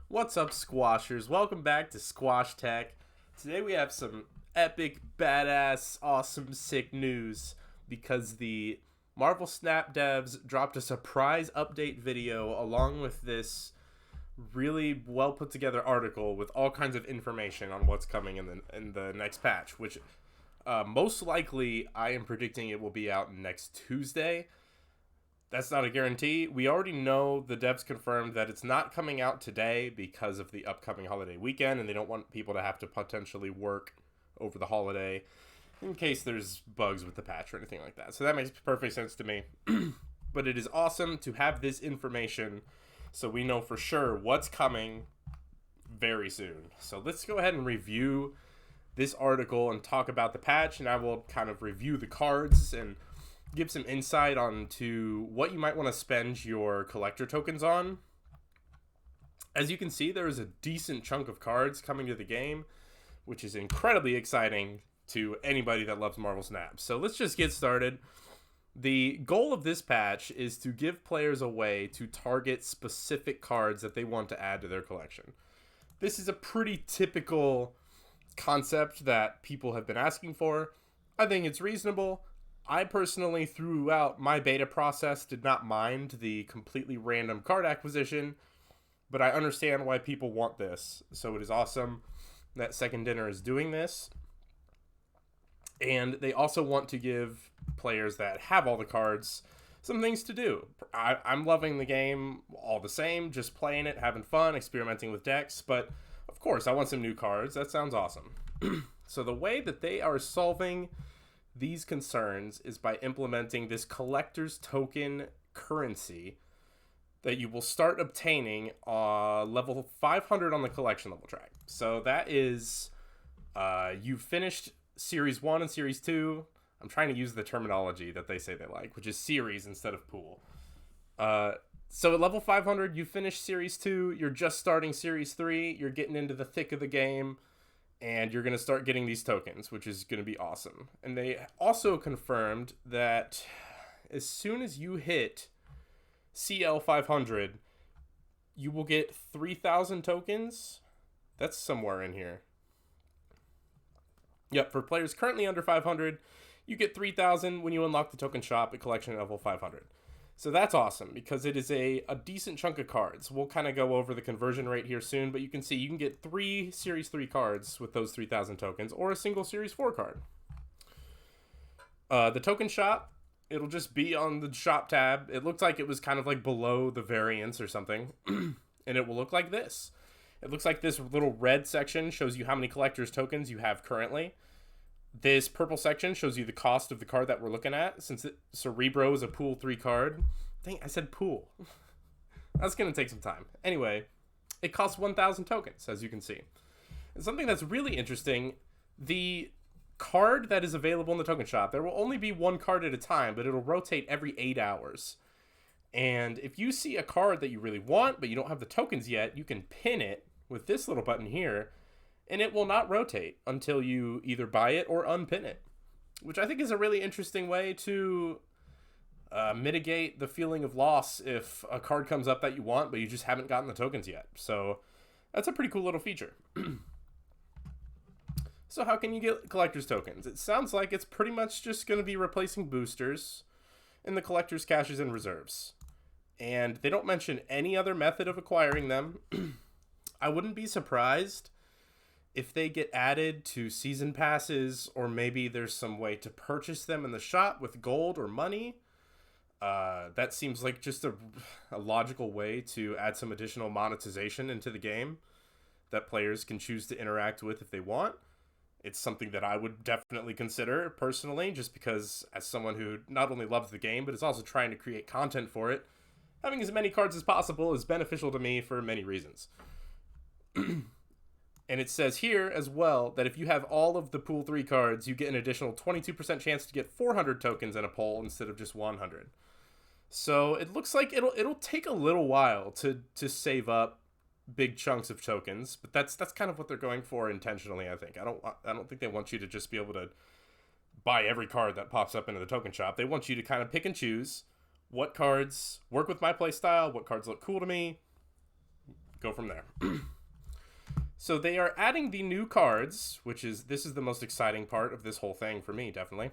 What's up, squashers? Welcome back to Squash Tech. Today we have some epic, badass, awesome, sick news because the Marvel Snap devs dropped a surprise update video along with this really well put together article with all kinds of information on what's coming in the next patch, which most likely I am predicting it will be out next Tuesday. That's not a guarantee. We already know the devs confirmed that it's not coming out today because of the upcoming holiday weekend, and they don't want people to have to potentially work over the holiday in case there's bugs with the patch or anything like that. So that makes perfect sense to me. But it is awesome to have this information so we know for sure what's coming very soon. So let's go ahead and review this article and talk about the patch, and I will kind of review the cards and give some insight onto what you might want to spend your collector tokens on. As you can see, there is a decent chunk of cards coming to the game, which is incredibly exciting to anybody that loves Marvel Snap. So let's just get started. The goal of this patch is to give players a way to target specific cards that they want to add to their collection. This is a pretty typical concept that people have been asking for. I think it's reasonable. I personally, throughout my beta process, did not mind the completely random card acquisition, but I understand why people want this. So it is awesome that Second Dinner is doing this. And they also want to give players that have all the cards some things to do. I'm loving the game all the same, just playing it, having fun, experimenting with decks, but of course I want some new cards. That sounds awesome. So the way that they are solving these concerns is by implementing this collector's token currency that you will start obtaining level 500 on the collection level track. So that is, you've finished Series 1 and Series 2. I'm trying to use the terminology that they say they like, which is series instead of pool. So at level 500, you finish Series 2, you're just starting Series 3, you're getting into the thick of the game, and you're going to start getting these tokens, which is going to be awesome. And they also confirmed that as soon as you hit CL 500, you will get 3,000 tokens. That's somewhere in here. Yep, for players currently under 500, you get 3,000 when you unlock the token shop at collection level 500. So that's awesome because it is a decent chunk of cards. We'll kind of go over the conversion rate here soon, but you can see you can get 3 Series 3 cards with those 3,000 tokens or a single Series 4 card. The token shop, it'll just be on the shop tab. It looked like it was kind of like below the variants or something, and it will look like this. It looks like this little red section shows you how many collector's tokens you have currently. This purple section shows you the cost of the card that we're looking at. Since Cerebro is a pool 3 card. Dang, I said pool. That's going to take some time. Anyway, it costs 1,000 tokens, as you can see. And something that's really interesting, the card that is available in the token shop, there will only be one card at a time, but it'll rotate every 8 hours. And if you see a card that you really want, but you don't have the tokens yet, you can pin it with this little button here, and it will not rotate until you either buy it or unpin it, which I think is a really interesting way to mitigate the feeling of loss if a card comes up that you want, but you just haven't gotten the tokens yet. So that's a pretty cool little feature. So how can you get collector's tokens? It sounds like it's pretty much just going to be replacing boosters in the collector's caches and reserves. And they don't mention any other method of acquiring them. I wouldn't be surprised if they get added to season passes, or maybe there's some way to purchase them in the shop with gold or money. That seems like just a logical way to add some additional monetization into the game that players can choose to interact with if they want. It's something that I would definitely consider personally, just because as someone who not only loves the game, but is also trying to create content for it, having as many cards as possible is beneficial to me for many reasons. And it says here as well that if you have all of the pool 3 cards, you get an additional 22% chance to get 400 tokens in a poll instead of just 100. So it looks like it'll take a little while to save up big chunks of tokens, but that's kind of what they're going for intentionally, I think. I don't think they want you to just be able to buy every card that pops up into the token shop. They want you to kind of pick and choose what cards work with my playstyle, what cards look cool to me, go from there. So they are adding the new cards, this is the most exciting part of this whole thing for me, definitely,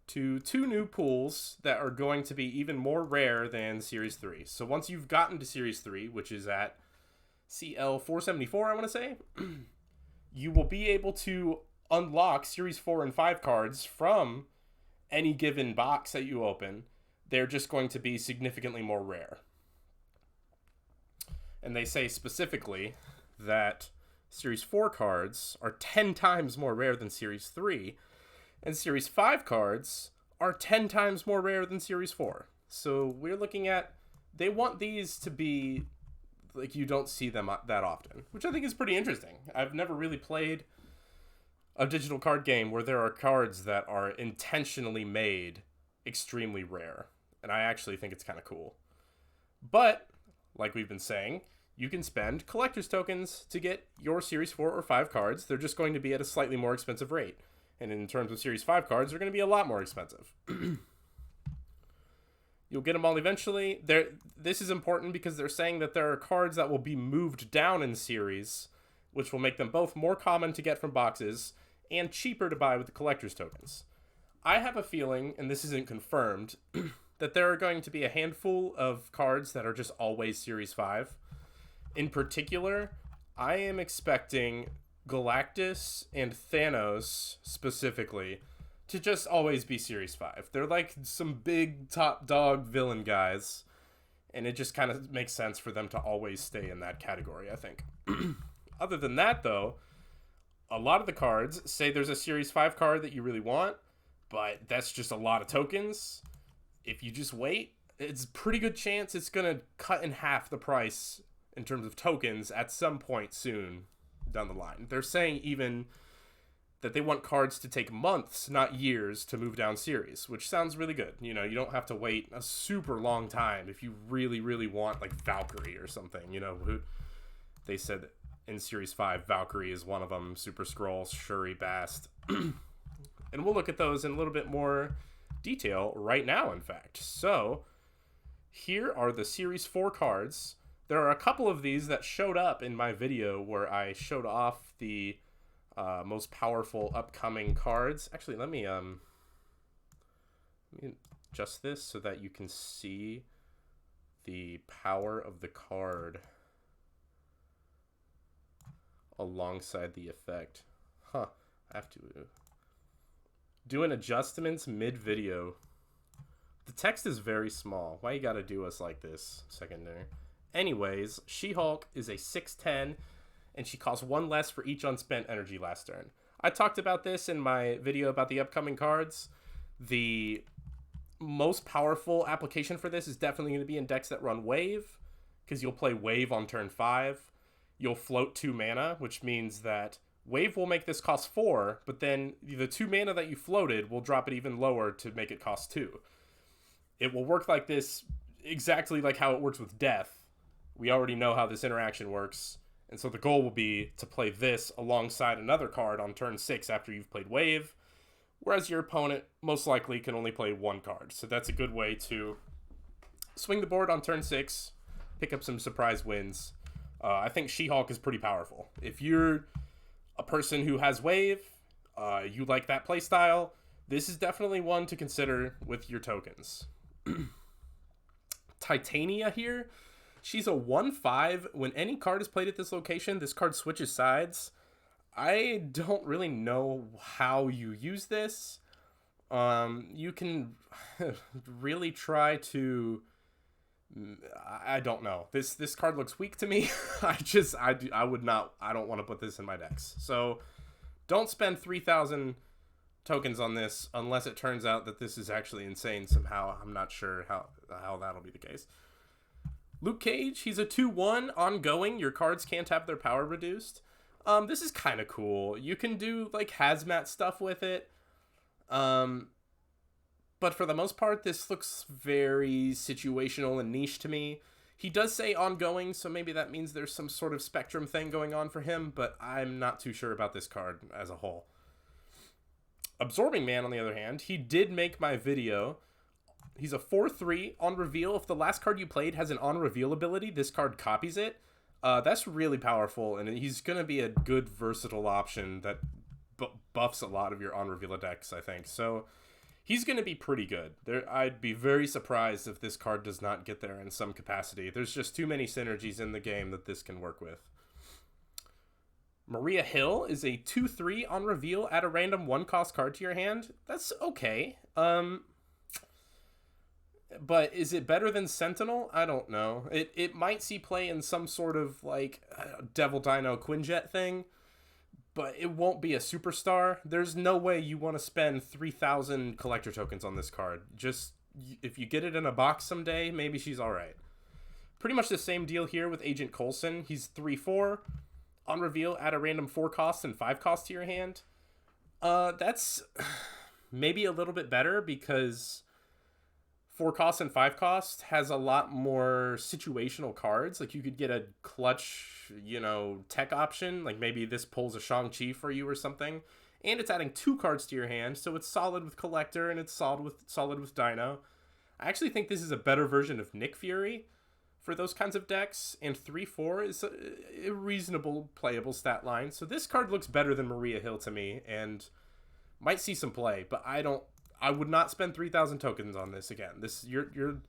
to 2 new pools that are going to be even more rare than Series 3. So once you've gotten to Series 3, which is at CL 474, I want to say, you will be able to unlock Series 4 and 5 cards from any given box that you open. They're just going to be significantly more rare. And they say specifically that Series 4 cards are 10 times more rare than Series 3, and Series 5 cards are 10 times more rare than Series 4. So we're looking at, they want these to be like you don't see them that often, which I think is pretty interesting. I've never really played a digital card game where there are cards that are intentionally made extremely rare, and I actually think it's kind of cool. But, like we've been saying, you can spend collector's tokens to get your Series 4 or 5 cards. They're just going to be at a slightly more expensive rate. And in terms of Series 5 cards, they're going to be a lot more expensive. You'll get them all eventually. This is important because they're saying that there are cards that will be moved down in series, which will make them both more common to get from boxes and cheaper to buy with the collector's tokens. I have a feeling, and this isn't confirmed, that there are going to be a handful of cards that are just always Series 5. In particular, I am expecting Galactus and Thanos specifically to just always be Series 5. They're like some big top dog villain guys, and it just kind of makes sense for them to always stay in that category, I think. Other than that, though, a lot of the cards say there's a Series 5 card that you really want, but that's just a lot of tokens. If you just wait, it's a pretty good chance it's going to cut in half the price in terms of tokens at some point soon down the line. They're saying even that they want cards to take months, not years, to move down series, which sounds really good. You know, you don't have to wait a super long time if you really, really want, like, Valkyrie or something. You know, they said in Series 5, Valkyrie is one of them, Super Skrull, Shuri, Bast. And we'll look at those in a little bit more detail right now, in fact. So, here are the Series 4 cards. There are a couple of these that showed up in my video where I showed off the most powerful upcoming cards. Actually, let me adjust this so that you can see the power of the card alongside the effect. I have to doing adjustments mid-video. The text is very small. Why you gotta do us like this, secondary? Anyways, She-Hulk is a 6/10, and she costs 1 less for each unspent energy last turn. I talked about this in my video about the upcoming cards. The most powerful application for this is definitely going to be in decks that run Wave, because you'll play Wave on turn 5. You'll float 2 mana, which means that Wave will make this cost 4, but then the 2 mana that you floated will drop it even lower to make it cost 2. It will work like this, exactly like how it works with Death. We already know how this interaction works, and so the goal will be to play this alongside another card on turn 6 after you've played Wave, whereas your opponent most likely can only play 1 card. So that's a good way to swing the board on turn 6, pick up some surprise wins. I think She-Hulk is pretty powerful. If you're a person who has Wave, you like that playstyle, this is definitely one to consider with your tokens. Titania here. She's a 1/5. When any card is played at this location, this card switches sides. I don't really know how you use this. You can really try to... I don't know. This card looks weak to me. I don't want to put this in my decks. So don't spend 3,000 tokens on this unless it turns out that this is actually insane somehow. I'm not sure how that'll be the case. Luke Cage, he's a 2/1 ongoing. Your cards can't have their power reduced. This is kind of cool. You can do like hazmat stuff with it. But for the most part, this looks very situational and niche to me. He does say ongoing, so maybe that means there's some sort of spectrum thing going on for him, but I'm not too sure about this card as a whole. Absorbing Man, on the other hand, he did make my video. He's a 4/3 on reveal. If the last card you played has an on reveal ability, this card copies it. That's really powerful, and he's going to be a good versatile option that buffs a lot of your on reveal decks, I think. So he's going to be pretty good. I'd be very surprised if this card does not get there in some capacity. There's just too many synergies in the game that this can work with. Maria Hill is a 2/3 on reveal. Add a random 1-cost card to your hand. That's okay. But is it better than Sentinel? I don't know. It might see play in some sort of like Devil Dino Quinjet thing, but it won't be a superstar. There's no way you want to spend 3,000 collector tokens on this card. Just if you get it in a box someday, maybe she's all right. Pretty much the same deal here with Agent Coulson. He's 3/4 on reveal. Add a random 4 cost and 5 cost to your hand. That's maybe a little bit better because 4 cost and 5 cost has a lot more situational cards. Like you could get a clutch, tech option. Like maybe this pulls a Shang-Chi for you or something. And it's adding 2 cards to your hand, so it's solid with Collector and it's solid with Dino. I actually think this is a better version of Nick Fury for those kinds of decks, and 3/4 is a reasonable playable stat line. So this card looks better than Maria Hill to me, and might see some play, but I would not spend 3,000 tokens on this again. Your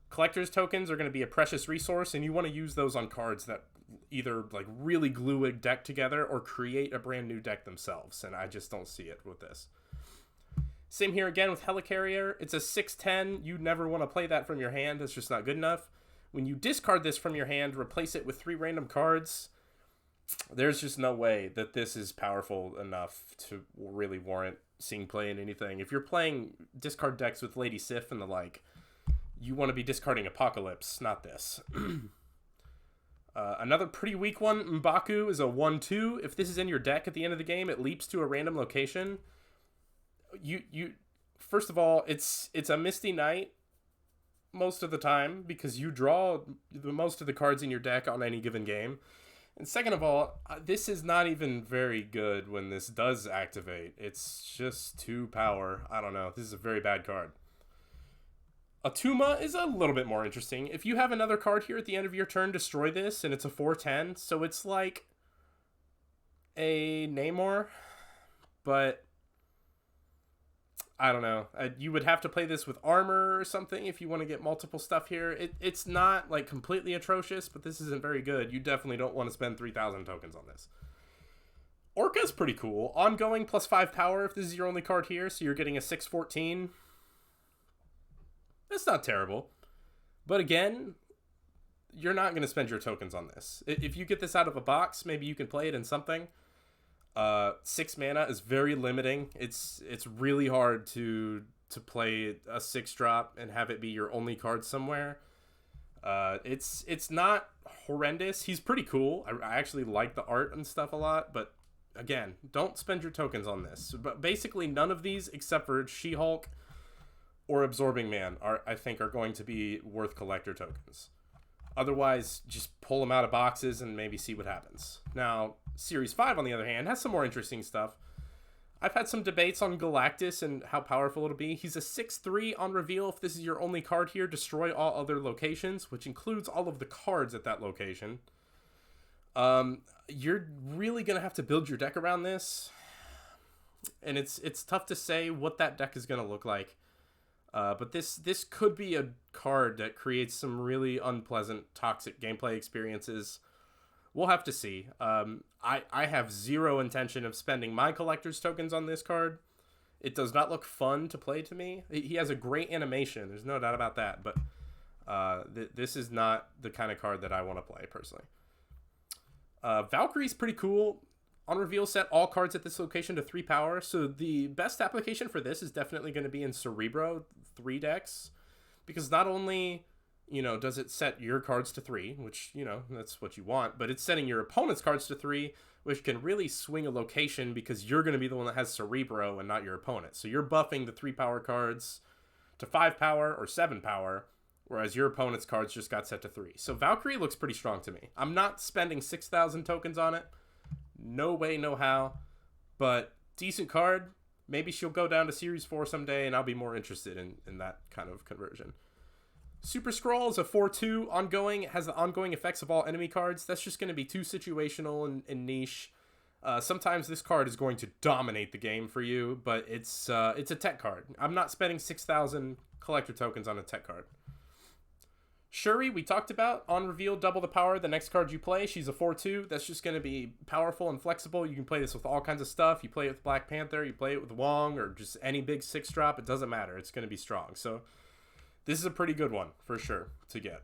collector's tokens are going to be a precious resource, and you want to use those on cards that either like really glue a deck together or create a brand new deck themselves, and I just don't see it with this. Same here again with Helicarrier. It's a 6/10. You never want to play that from your hand. That's just not good enough. When you discard this from your hand, replace it with 3 random cards. There's just no way that this is powerful enough to really warrant seeing play in anything. If you're playing discard decks with Lady Sif and the like, you want to be discarding Apocalypse, not this. Another pretty weak one, M'Baku, is a 1/2. If this is in your deck at the end of the game, it leaps to a random location. You first of all, it's a Misty Knight most of the time because you draw most of the cards in your deck on any given game. And second of all, this is not even very good when this does activate. It's just 2 power. I don't know. This is a very bad card. Atuma is a little bit more interesting. If you have another card here at the end of your turn, destroy this, and it's a 4/10. So it's like a Namor, but I don't know. You would have to play this with armor or something if you want to get multiple stuff here. It's not like completely atrocious, but this isn't very good. You definitely don't want to spend 3,000 tokens on this. Orca's pretty cool. Ongoing plus 5 power if this is your only card here, so you're getting a 6/14. That's not terrible. But again, you're not going to spend your tokens on this. If you get this out of a box, maybe you can play it in something. 6 mana is very limiting. It's really hard to play a 6-drop and have it be your only card somewhere. It's not horrendous. He's pretty cool. I actually like the art and stuff a lot, but again, don't spend your tokens on this. But basically none of these except for She-Hulk or Absorbing Man I think are going to be worth collector tokens. Otherwise, just pull them out of boxes and maybe see what happens. Now, Series 5, on the other hand, has some more interesting stuff. I've had some debates on Galactus and how powerful it'll be. He's a 6/3 on reveal. If this is your only card here, destroy all other locations, which includes all of the cards at that location. You're really going to have to build your deck around this. And it's tough to say what that deck is going to look like. But this could be a card that creates some really unpleasant, toxic gameplay experiences. We'll have to see. I have zero intention of spending my collector's tokens on this card. It does not look fun to play to me. He has a great animation. There's no doubt about that. But this is not the kind of card that I want to play, personally. Valkyrie's pretty cool. On reveal, set all cards at this location to 3 power. So the best application for this is definitely going to be in Cerebro 3 decks. Because not only, does it set your cards to 3, which, that's what you want, but it's setting your opponent's cards to 3, which can really swing a location because you're going to be the one that has Cerebro and not your opponent. So you're buffing the 3 power cards to 5 power or 7 power, whereas your opponent's cards just got set to 3. So Valkyrie looks pretty strong to me. I'm not spending 6,000 tokens on it. No way, no how. But decent card. Maybe she'll go down to Series 4 someday, and I'll be more interested in that kind of conversion. Super Scroll is a 4/2 ongoing. It has the ongoing effects of all enemy cards. That's just going to be too situational and niche. Sometimes this card is going to dominate the game for you, but it's a tech card. I'm not spending 6,000 collector tokens on a tech card. Shuri, we talked about. On reveal, double the power the next card you play. She's a 4/2. That's just going to be powerful and flexible. You can play this with all kinds of stuff. You play it with Black Panther, you play it with Wong, or just any big 6-drop. It doesn't matter. It's going to be strong. So this is a pretty good one, for sure, to get.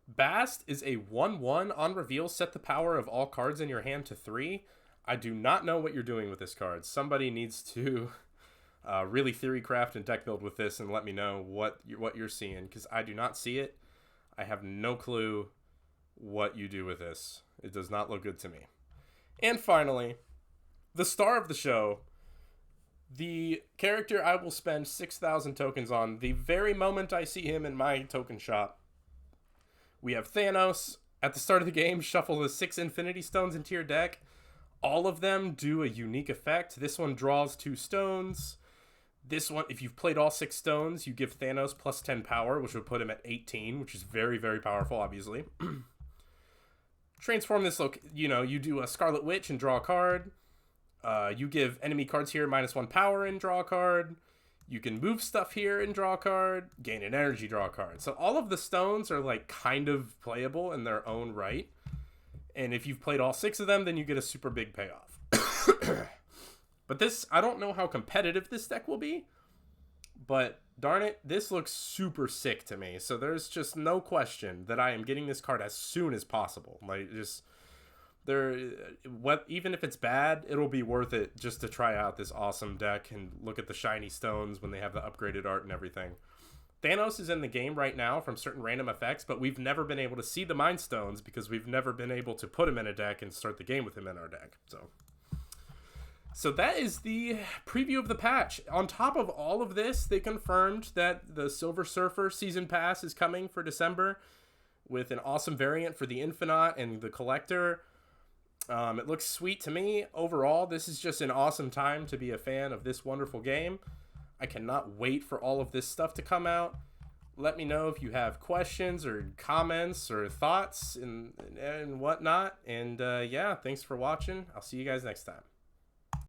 Bast is a 1/1 on reveal. Set the power of all cards in your hand to 3. I do not know what you're doing with this card. Somebody needs to really theory craft and deck build with this and let me know what you're seeing, because I do not see it. I have no clue what you do with this. It does not look good to me. And finally, the star of the show, the character I will spend 6,000 tokens on the very moment I see him in my token shop. We have Thanos. At the start of the game, shuffle the 6 Infinity Stones into your deck. All of them do a unique effect. This one draws 2 stones. This one, if you've played all 6 stones, you give Thanos plus 10 power, which would put him at 18, which is very, very powerful, obviously. Transform this, you do a Scarlet Witch and draw a card. You give enemy cards here -1 power and draw a card. You can move stuff here and draw a card. Gain an energy, draw a card. So all of the stones are like kind of playable in their own right. And if you've played all 6 of them, then you get a super big payoff. But this, I don't know how competitive this deck will be. But darn it, this looks super sick to me. So there's just no question that I am getting this card as soon as possible. Like, just... even if it's bad, it'll be worth it just to try out this awesome deck and look at the shiny stones when they have the upgraded art and everything. Thanos is in the game right now from certain random effects, but we've never been able to see the Mind Stones because we've never been able to put him in a deck and start the game with him in our deck. So that is the preview of the patch. On top of all of this, they confirmed that the Silver Surfer Season Pass is coming for December with an awesome variant for the Infinite and the Collector. It looks sweet to me. Overall, this is just an awesome time to be a fan of this wonderful game. I cannot wait for all of this stuff to come out. Let me know if you have questions or comments or thoughts and whatnot. And yeah, thanks for watching. I'll see you guys next time.